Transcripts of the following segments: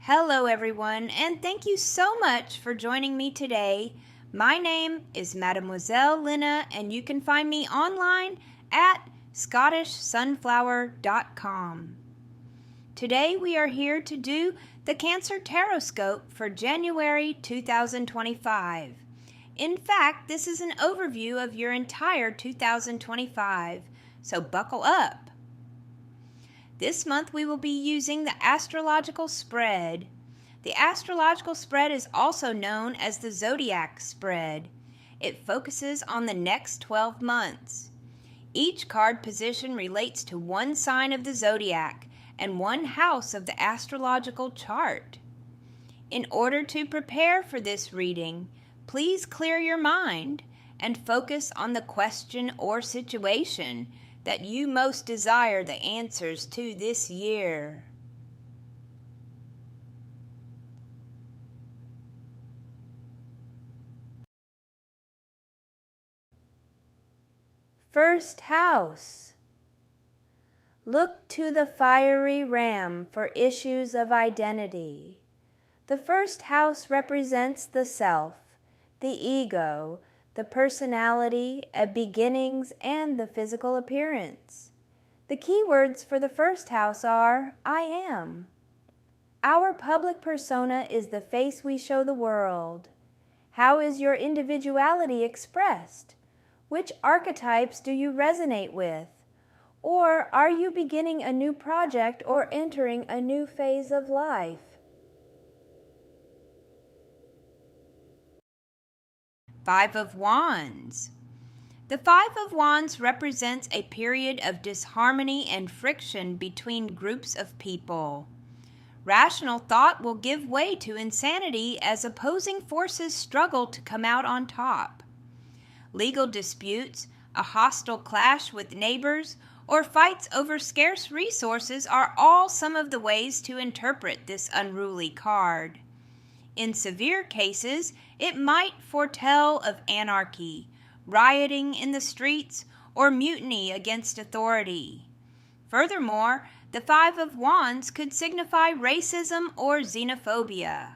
Hello everyone, and thank you so much for joining me today. My name is Mademoiselle Lynna, and you can find me online at scottishsunflower.com. Today we are here to do the Cancer TarotScope for January 2025. In fact, this is an overview of your entire 2025, so buckle up. This month we will be using the astrological spread. The astrological spread is also known as the zodiac spread. It focuses on the next 12 months. Each card position relates to one sign of the zodiac and one house of the astrological chart. In order to prepare for this reading, please clear your mind and focus on the question or situation that you most desire the answers to this year. First house. Look to the fiery ram for issues of identity. The first house represents the self, the ego, the personality, beginnings, and the physical appearance. The keywords for the first house are I am. Our public persona is the face we show the world. How is your individuality expressed? Which archetypes do you resonate with? Or are you beginning a new project or entering a new phase of life? Five of Wands. The Five of Wands represents a period of disharmony and friction between groups of people. Rational thought will give way to insanity as opposing forces struggle to come out on top. Legal disputes, a hostile clash with neighbors, or fights over scarce resources are all some of the ways to interpret this unruly card. In severe cases, it might foretell of anarchy, rioting in the streets, or mutiny against authority. Furthermore, the Five of Wands could signify racism or xenophobia.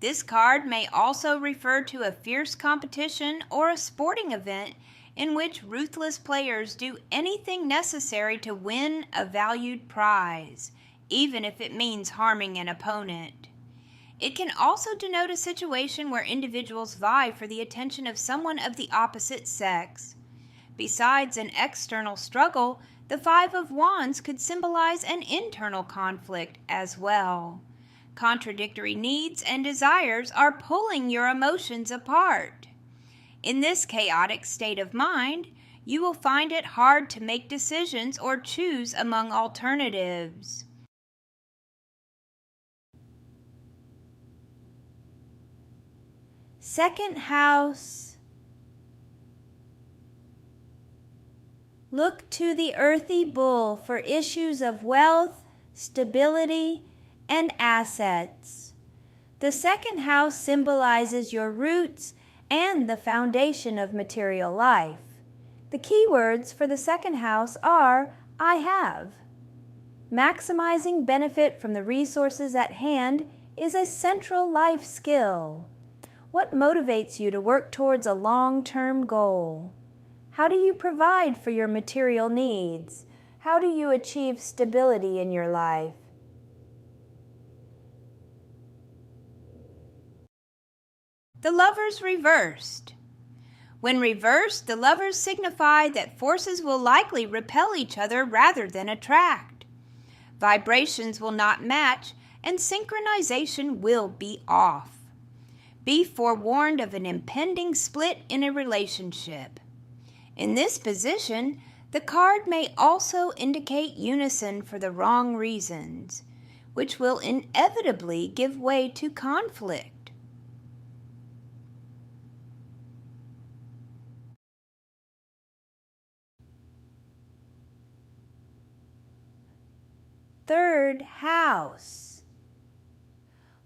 This card may also refer to a fierce competition or a sporting event in which ruthless players do anything necessary to win a valued prize, even if it means harming an opponent. It can also denote a situation where individuals vie for the attention of someone of the opposite sex. Besides an external struggle, the Five of Wands could symbolize an internal conflict as well. Contradictory needs and desires are pulling your emotions apart. In this chaotic state of mind, you will find it hard to make decisions or choose among alternatives. Second house. Look to the earthy bull for issues of wealth, stability, and assets. The second house symbolizes your roots and the foundation of material life. The keywords for the second house are I have. Maximizing benefit from the resources at hand is a central life skill. What motivates you to work towards a long-term goal? How do you provide for your material needs? How do you achieve stability in your life? The Lovers reversed. When reversed, the Lovers signify that forces will likely repel each other rather than attract. Vibrations will not match, and synchronization will be off. Be forewarned of an impending split in a relationship. In this position, the card may also indicate unison for the wrong reasons, which will inevitably give way to conflict. Third house.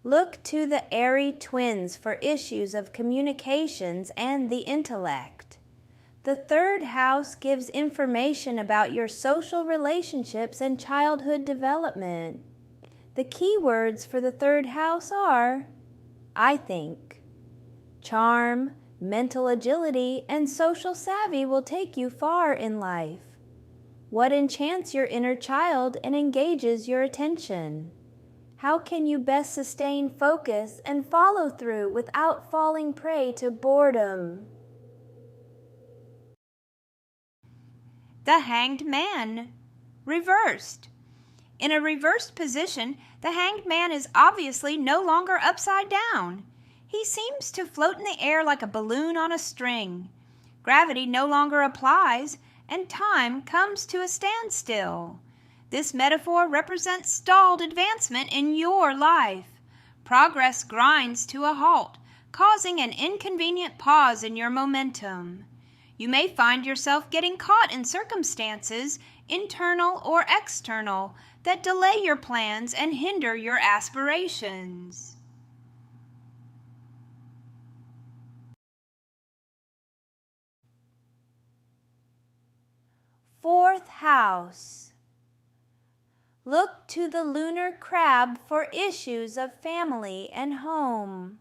Look to the airy twins for issues of communications and the intellect. The third house gives information about your social relationships and childhood development. The keywords for the third house are I think. Charm, mental agility, and social savvy will take you far in life. What enchants your inner child and engages your attention? How can you best sustain focus and follow through without falling prey to boredom? The Hanged Man, reversed. In a reversed position, the Hanged Man is obviously no longer upside down. He seems to float in the air like a balloon on a string. Gravity no longer applies, and time comes to a standstill. This metaphor represents stalled advancement in your life. Progress grinds to a halt, causing an inconvenient pause in your momentum. You may find yourself getting caught in circumstances, internal or external, that delay your plans and hinder your aspirations. Fourth house. Look to the lunar crab for issues of family and home.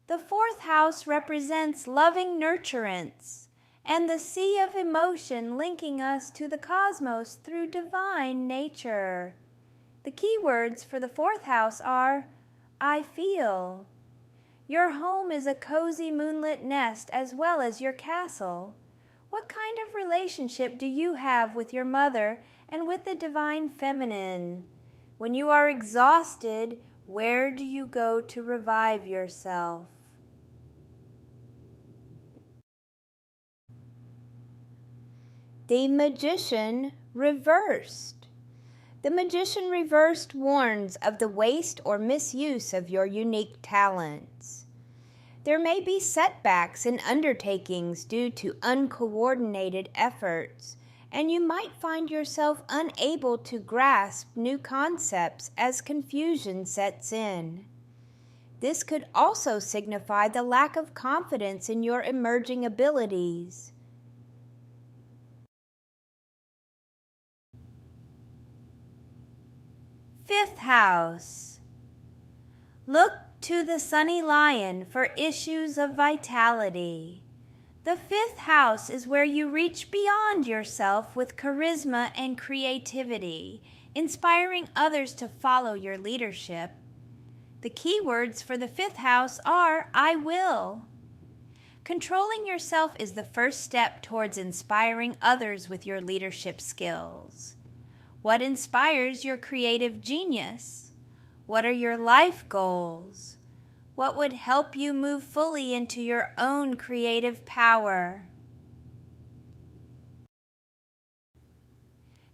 The fourth house represents loving nurturance and the sea of emotion linking us to the cosmos through divine nature. The keywords for the fourth house are I feel. Your home is a cozy moonlit nest as well as your castle. What kind of relationship do you have with your mother and with the divine feminine? When you are exhausted, where do you go to revive yourself? The Magician, reversed. The Magician reversed warns of the waste or misuse of your unique talents. There may be setbacks in undertakings due to uncoordinated efforts, and you might find yourself unable to grasp new concepts as confusion sets in. This could also signify the lack of confidence in your emerging abilities. Fifth house. Look to the sunny lion for issues of vitality. The fifth house is where you reach beyond yourself with charisma and creativity, inspiring others to follow your leadership. The keywords for the fifth house are I will. Controlling yourself is the first step towards inspiring others with your leadership skills. What inspires your creative genius? What are your life goals? What would help you move fully into your own creative power?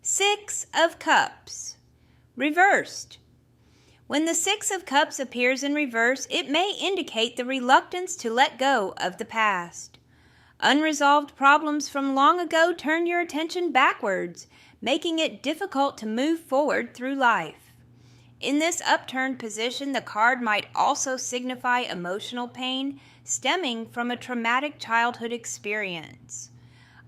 Six of Cups, reversed. When the Six of Cups appears in reverse, it may indicate the reluctance to let go of the past. Unresolved problems from long ago turn your attention backwards, making it difficult to move forward through life. In this upturned position, the card might also signify emotional pain stemming from a traumatic childhood experience.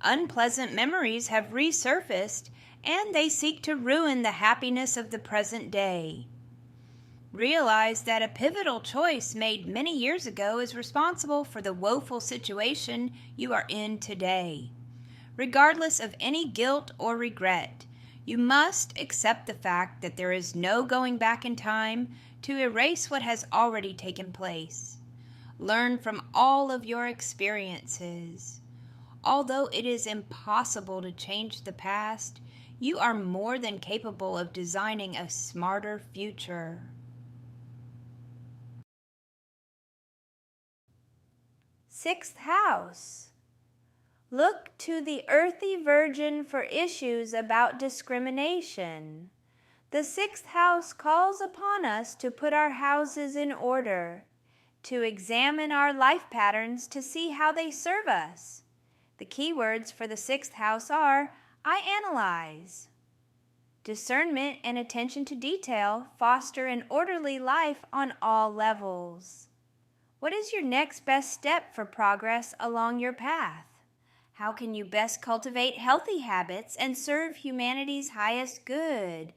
Unpleasant memories have resurfaced, and they seek to ruin the happiness of the present day. Realize that a pivotal choice made many years ago is responsible for the woeful situation you are in today. Regardless of any guilt or regret, you must accept the fact that there is no going back in time to erase what has already taken place. Learn from all of your experiences. Although it is impossible to change the past, you are more than capable of designing a smarter future. Sixth house. Look to the earthy virgin for issues about discrimination. The sixth house calls upon us to put our houses in order, to examine our life patterns to see how they serve us. The keywords for the sixth house are I analyze. Discernment and attention to detail foster an orderly life on all levels. What is your next best step for progress along your path? How can you best cultivate healthy habits and serve humanity's highest good?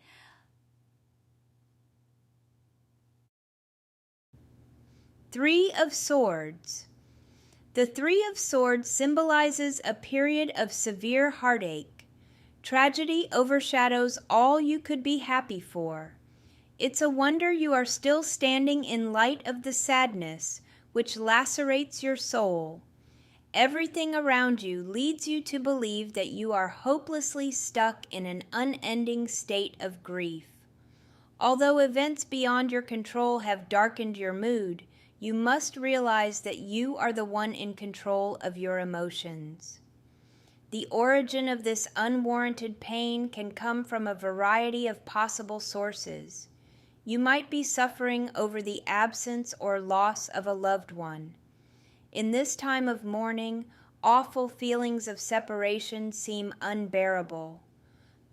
Three of Swords. The Three of Swords symbolizes a period of severe heartache. Tragedy overshadows all you could be happy for. It's a wonder you are still standing in light of the sadness which lacerates your soul. Everything around you leads you to believe that you are hopelessly stuck in an unending state of grief. Although events beyond your control have darkened your mood, you must realize that you are the one in control of your emotions. The origin of this unwarranted pain can come from a variety of possible sources. You might be suffering over the absence or loss of a loved one. In this time of mourning, awful feelings of separation seem unbearable.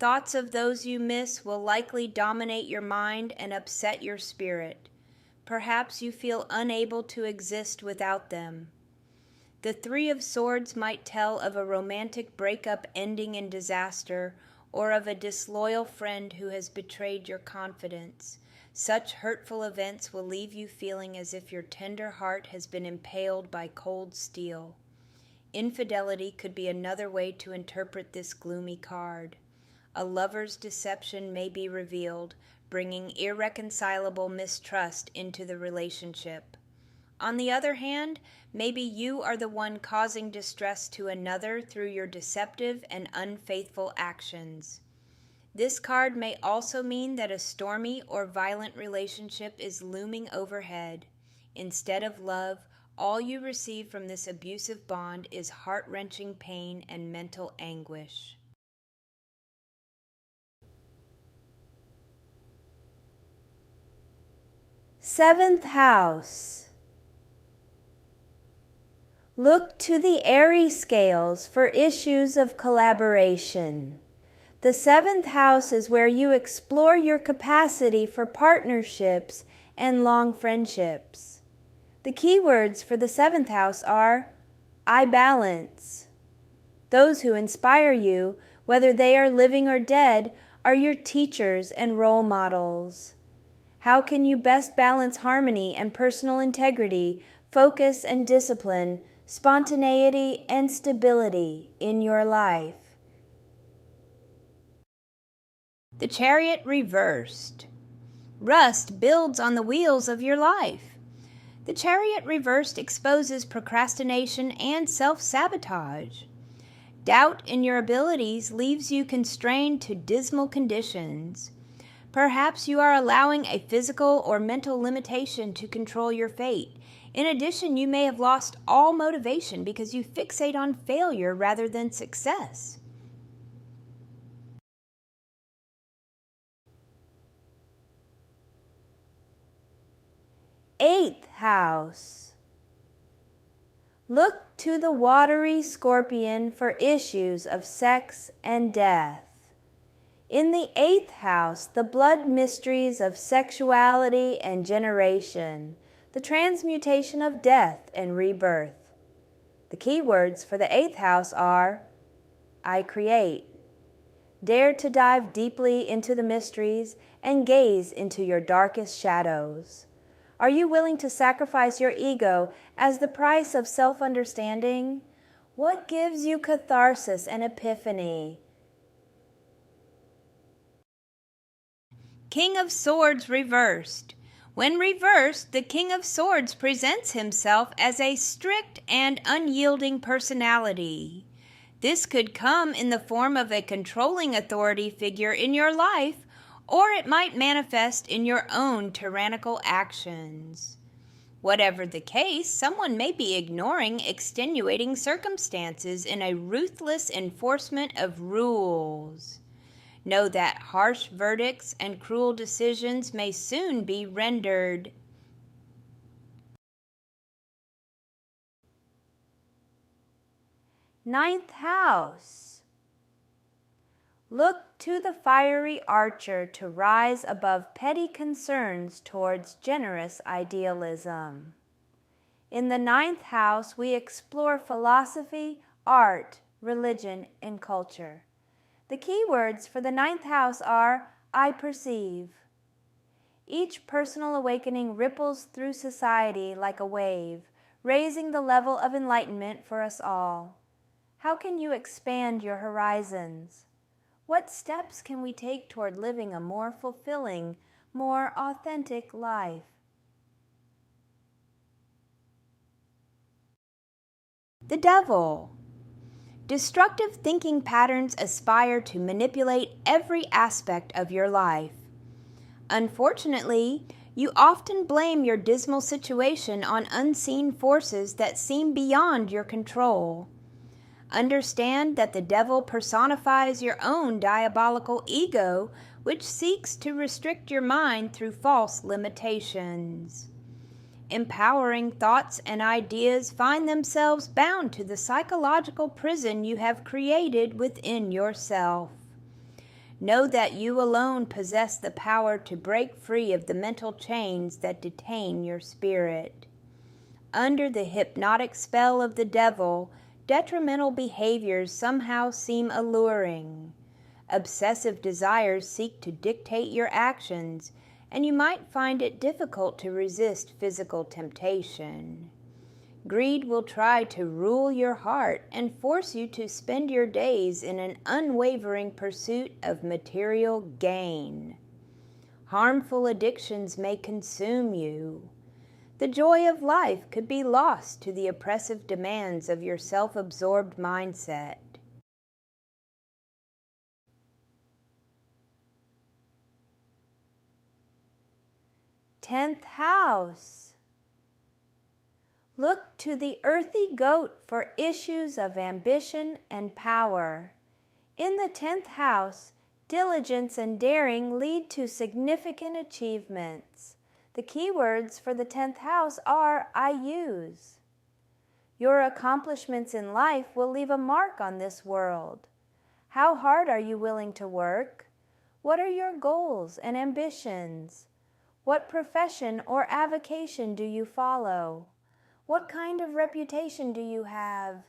Thoughts of those you miss will likely dominate your mind and upset your spirit. Perhaps you feel unable to exist without them. The Three of Swords might tell of a romantic breakup ending in disaster, or of a disloyal friend who has betrayed your confidence. Such hurtful events will leave you feeling as if your tender heart has been impaled by cold steel. Infidelity could be another way to interpret this gloomy card. A lover's deception may be revealed, bringing irreconcilable mistrust into the relationship. On the other hand, maybe you are the one causing distress to another through your deceptive and unfaithful actions. This card may also mean that a stormy or violent relationship is looming overhead. Instead of love, all you receive from this abusive bond is heart-wrenching pain and mental anguish. Seventh house. Look to the Aries scales for issues of collaboration. The seventh house is where you explore your capacity for partnerships and long friendships. The keywords for the seventh house are I balance. Those who inspire you, whether they are living or dead, are your teachers and role models. How can you best balance harmony and personal integrity, focus and discipline, spontaneity and stability in your life? The Chariot reversed. Rust builds on the wheels of your life. The Chariot reversed exposes procrastination and self-sabotage. Doubt in your abilities leaves you constrained to dismal conditions. Perhaps you are allowing a physical or mental limitation to control your fate. In addition, you may have lost all motivation because you fixate on failure rather than success. Eighth house. Look to the watery Scorpion for issues of sex and death. In the eighth house, the blood mysteries of sexuality and generation, the transmutation of death and rebirth. The keywords for the eighth house are I create. Dare to dive deeply into the mysteries and gaze into your darkest shadows. Are you willing to sacrifice your ego as the price of self-understanding? What gives you catharsis and epiphany? King of Swords reversed. When reversed, the King of Swords presents himself as a strict and unyielding personality. This could come in the form of a controlling authority figure in your life, or it might manifest in your own tyrannical actions. Whatever the case, someone may be ignoring extenuating circumstances in a ruthless enforcement of rules. Know that harsh verdicts and cruel decisions may soon be rendered. Ninth house. Look to the fiery archer to rise above petty concerns towards generous idealism. In the ninth house, we explore philosophy, art, religion, and culture. The key words for the ninth house are I perceive. Each personal awakening ripples through society like a wave, raising the level of enlightenment for us all. How can you expand your horizons? What steps can we take toward living a more fulfilling, more authentic life? The devil. Destructive thinking patterns aspire to manipulate every aspect of your life. Unfortunately, you often blame your dismal situation on unseen forces that seem beyond your control. Understand that the devil personifies your own diabolical ego, which seeks to restrict your mind through false limitations. Empowering thoughts and ideas find themselves bound to the psychological prison you have created within yourself. Know that you alone possess the power to break free of the mental chains that detain your spirit. Under the hypnotic spell of the devil, detrimental behaviors somehow seem alluring. Obsessive desires seek to dictate your actions, and you might find it difficult to resist physical temptation. Greed will try to rule your heart and force you to spend your days in an unwavering pursuit of material gain. Harmful addictions may consume you. The joy of life could be lost to the oppressive demands of your self-absorbed mindset. Tenth house. Look to the earthy goat for issues of ambition and power. In the 10th house, diligence and daring lead to significant achievements. The keywords for the 10th house are I use. Your accomplishments in life will leave a mark on this world. How hard are you willing to work? What are your goals and ambitions? What profession or avocation do you follow? What kind of reputation do you have?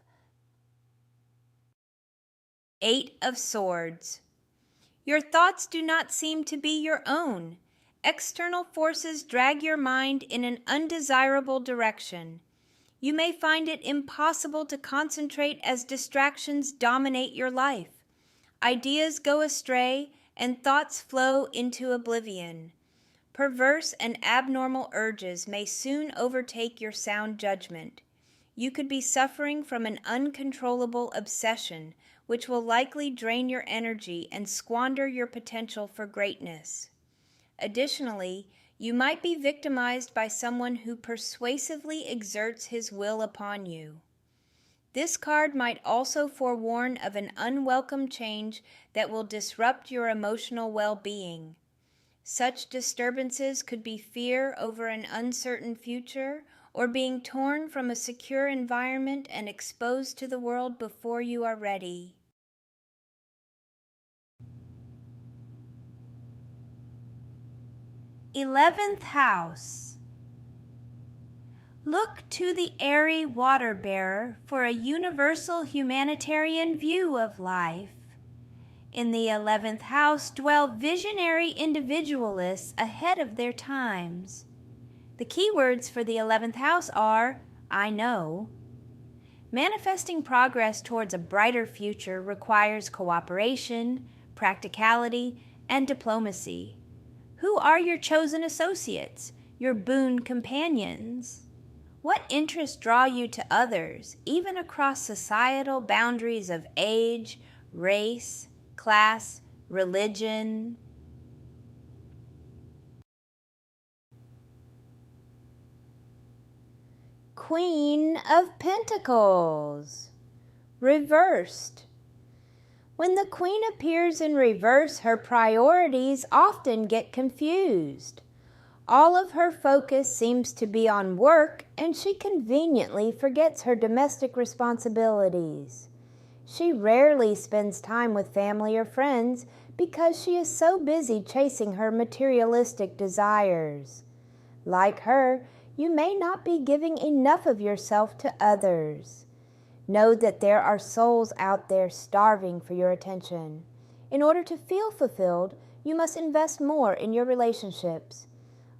8 of Swords. Your thoughts do not seem to be your own. External forces drag your mind in an undesirable direction. You may find it impossible to concentrate as distractions dominate your life. Ideas go astray and thoughts flow into oblivion. Perverse and abnormal urges may soon overtake your sound judgment. You could be suffering from an uncontrollable obsession, which will likely drain your energy and squander your potential for greatness. Additionally, you might be victimized by someone who persuasively exerts his will upon you. This card might also forewarn of an unwelcome change that will disrupt your emotional well-being. Such disturbances could be fear over an uncertain future or being torn from a secure environment and exposed to the world before you are ready. Eleventh house. Look to the airy water bearer for a universal humanitarian view of life. In the 11th house dwell visionary individualists ahead of their times. The keywords for the 11th house are I know. Manifesting progress towards a brighter future requires cooperation, practicality, and diplomacy. Who are your chosen associates, your boon companions? What interests draw you to others, even across societal boundaries of age, race, class, religion? Queen of Pentacles. Reversed. When the Queen appears in reverse, her priorities often get confused. All of her focus seems to be on work, and she conveniently forgets her domestic responsibilities. She rarely spends time with family or friends because she is so busy chasing her materialistic desires. Like her, you may not be giving enough of yourself to others. Know that there are souls out there starving for your attention. In order to feel fulfilled, you must invest more in your relationships.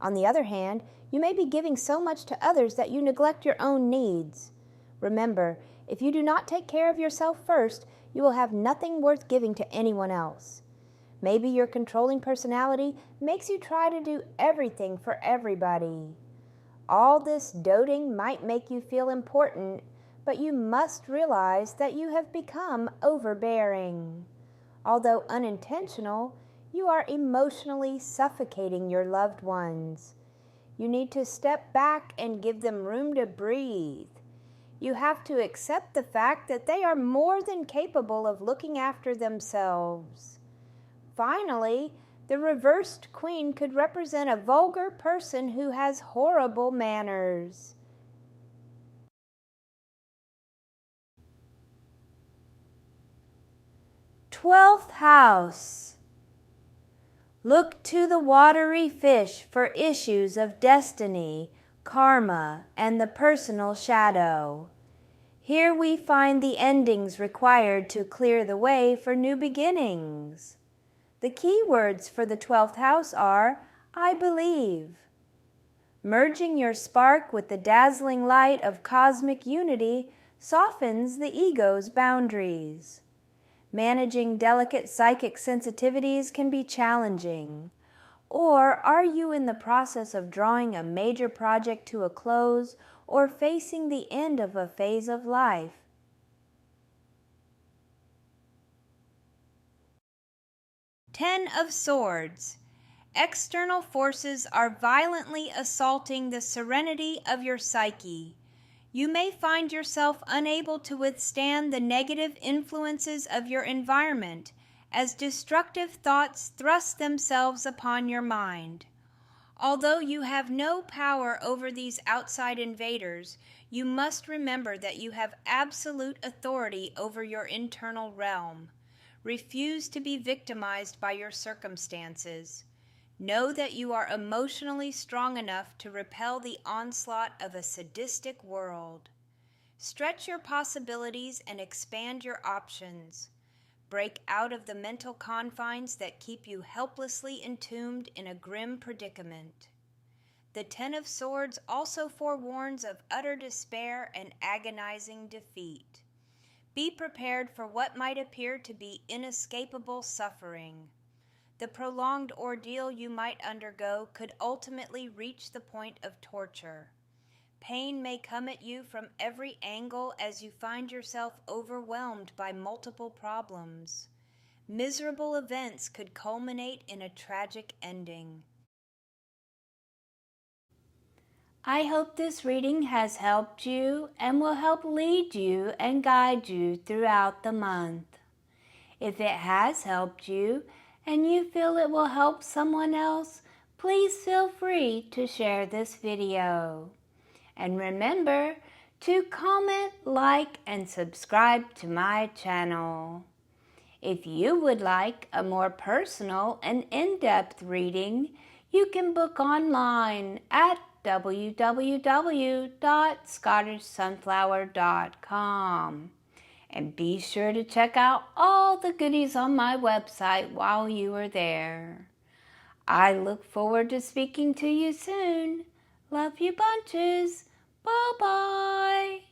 On the other hand, you may be giving so much to others that you neglect your own needs. Remember, if you do not take care of yourself first, you will have nothing worth giving to anyone else. Maybe your controlling personality makes you try to do everything for everybody. All this doting might make you feel important, but you must realize that you have become overbearing. Although unintentional, you are emotionally suffocating your loved ones. You need to step back and give them room to breathe. You have to accept the fact that they are more than capable of looking after themselves. Finally, the reversed queen could represent a vulgar person who has horrible manners. Twelfth house. Look to the watery fish for issues of destiny, karma, and the personal shadow. Here we find the endings required to clear the way for new beginnings. The key words for the 12th house are, I believe. Merging your spark with the dazzling light of cosmic unity softens the ego's boundaries. Managing delicate psychic sensitivities can be challenging. Or are you in the process of drawing a major project to a close or facing the end of a phase of life? Ten of Swords. External forces are violently assaulting the serenity of your psyche. You may find yourself unable to withstand the negative influences of your environment as destructive thoughts thrust themselves upon your mind. Although you have no power over these outside invaders, you must remember that you have absolute authority over your internal realm. Refuse to be victimized by your circumstances. Know that you are emotionally strong enough to repel the onslaught of a sadistic world. Stretch your possibilities and expand your options. Break out of the mental confines that keep you helplessly entombed in a grim predicament. The Ten of Swords also forewarns of utter despair and agonizing defeat. Be prepared for what might appear to be inescapable suffering. The prolonged ordeal you might undergo could ultimately reach the point of torture. Pain may come at you from every angle as you find yourself overwhelmed by multiple problems. Miserable events could culminate in a tragic ending. I hope this reading has helped you and will help lead you and guide you throughout the month. If it has helped you and you feel it will help someone else, please feel free to share this video. And remember to comment, like, and subscribe to my channel. If you would like a more personal and in-depth reading, you can book online at www.scottishsunflower.com. And be sure to check out all the goodies on my website while you are there. I look forward to speaking to you soon. Love you bunches. Bye-bye.